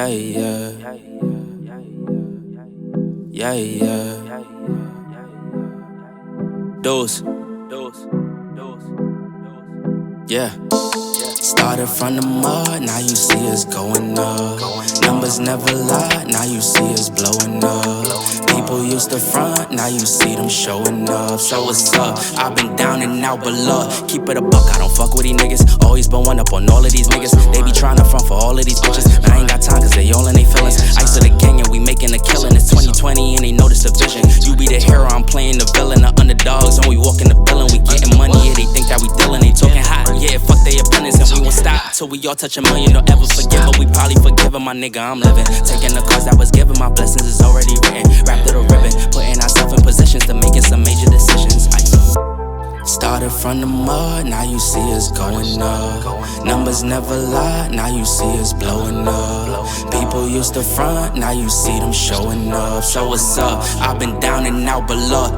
Yeah, yeah. Yeah, yeah. Dose. Yeah. Started from the mud, now you see us going up. Numbers never lie, now you see us blowing up. People used to front, now you see them showing up. So what's up? I've been down and out, but love, keep it a buck, I don't fuck with these niggas. Always been one up on all of these niggas. They be trying to front for all of these bitches. I ain't got time cause they all in they feelings. Ice of the gang and we making a killing. It's 2020 and they notice the vision. You be the hero, I'm playing the villain. The underdogs, and we walk in the building. We getting money, yeah, they think that we dealing. They talking hot, yeah, fuck they opinions. And we won't stop till we all touch a million. Don't ever forgive, but we probably forgive my nigga, I'm living. Taking the cards that was given, my blessings is already written. Wrapped to the ribbon, putting ourselves in positions to making some major decisions. Started from the mud, now you see us going up. Numbers never lie, now you see us blowing up. People used to front, now you see them showing up. So what's up? I've been down and out, but look,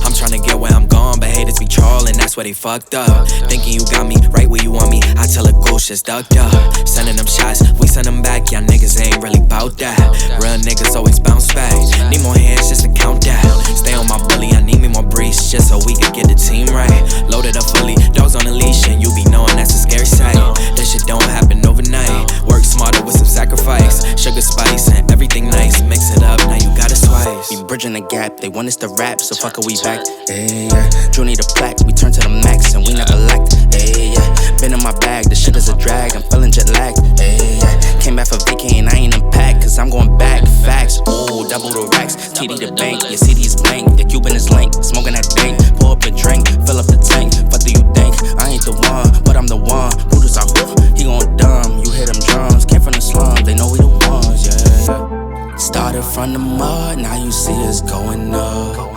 I'm tryna get where I'm going, but haters be trolling, that's where they fucked up. Thinking you got me right where you want me, I tell a ghost just ducked up. Sending them shots, we send them back, y'all niggas ain't really bout that. Real niggas always bounce back, need more hands just to count that. Stay on my bully, I need me more breeze, just so we can get the team right. Loaded up fully, dogs on a leash, and you be knowing that's a scary sight. This shit don't happen overnight, work smarter with some sacrifice. Sugar spice and everything nice, mix it up, now you got a slice. We bridging the gap, they want us to rap, so fuck it, we back. Hey, yeah. Drew need a plaque, we turn to the max, and we never lacked. Hey, yeah. Been in my bag, the shit is a drag, I'm feeling jet lagged. Hey, yeah. Came back for vacation, I ain't unpacked, cause I'm going back. Facts, ooh, double the racks, TD the bank, your CD is blank, the Cuban is link, smoking that dank, pour up a drink, fill up the tank. What do you think? I ain't the one, but I'm the one. Who does I woo? He gon' dumb, you hear them drums, came from the slums, they know we the ones, yeah. Started from the mud, now you see us going up.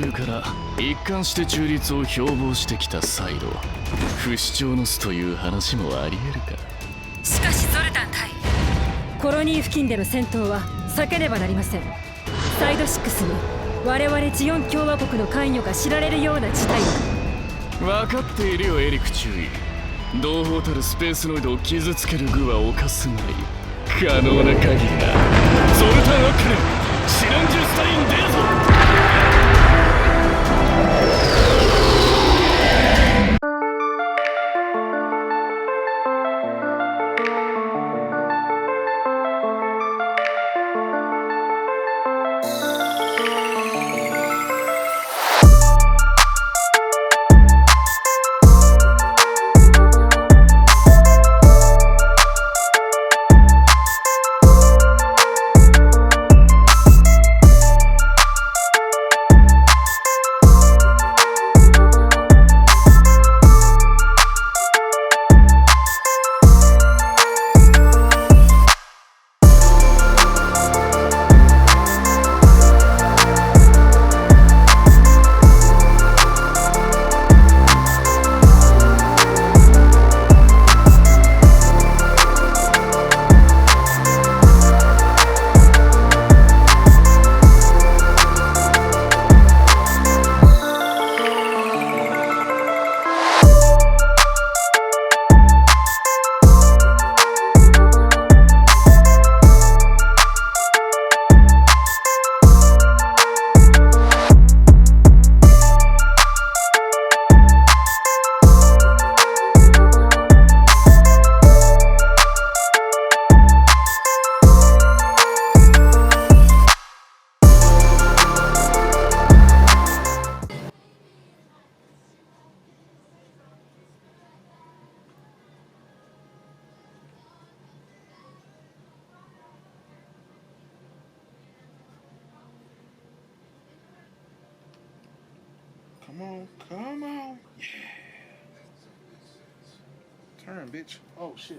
中から一貫して中立を標榜してきたサイド、不死鳥の巣という話もあり得るか。しかしゾルタン対コロニー付近での戦闘は避けねばなりません。サイド6に我々ジオン共和国の関与が知られるような事態が。分かっているよエリク注意。同胞たるスペースノイドを傷つける具は犯すまい。可能な限りな。ゾルタン・アックレン、シナンジュスタイン出るぞ。Come on, come on. Yeah. Turn, bitch. Oh, shit.